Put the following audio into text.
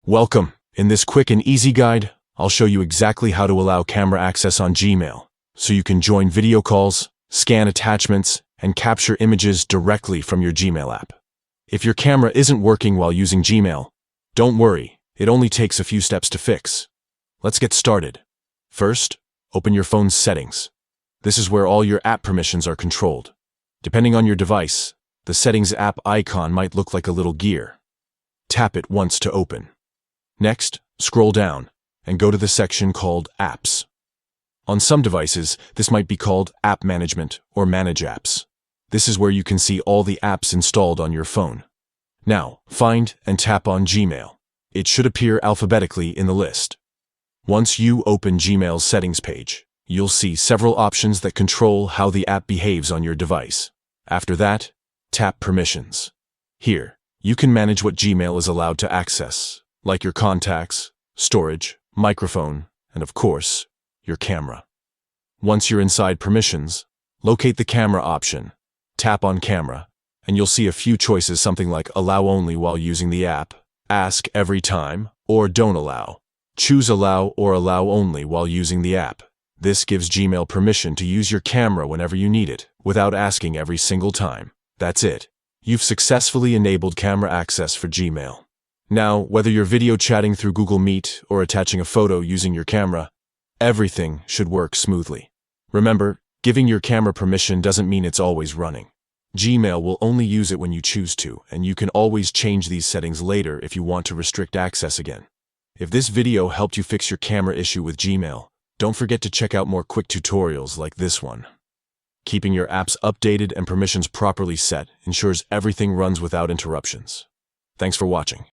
Welcome. In this quick and easy guide, I'll show you exactly how to allow camera access on Gmail, so you can join video calls, scan attachments, and capture images directly from your Gmail app. If your camera isn't working while using Gmail, don't worry, it only takes a few steps to fix. Let's get started. First, open your phone's settings. This is where all your app permissions are controlled. Depending on your device, the Settings app icon might look like a little gear. Tap it once to open. Next, scroll down and go to the section called Apps. On some devices, this might be called App Management or Manage Apps. This is where you can see all the apps installed on your phone. Now, find and tap on Gmail. It should appear alphabetically in the list. Once you open Gmail's settings page, you'll see several options that control how the app behaves on your device. After that, tap Permissions. Here, you can manage what Gmail is allowed to access, like your contacts, storage, microphone, and of course, your camera. Once you're inside Permissions, locate the camera option, tap on Camera, and you'll see a few choices, something like Allow only while using the app, Ask every time, or Don't allow. Choose Allow or Allow only while using the app. This gives Gmail permission to use your camera whenever you need it, without asking every single time. That's it. You've successfully enabled camera access for Gmail. Now, whether you're video chatting through Google Meet or attaching a photo using your camera, everything should work smoothly. Remember, giving your camera permission doesn't mean it's always running. Gmail will only use it when you choose to, and you can always change these settings later if you want to restrict access again. If this video helped you fix your camera issue with Gmail, don't forget to check out more quick tutorials like this one. Keeping your apps updated and permissions properly set ensures everything runs without interruptions. Thanks for watching.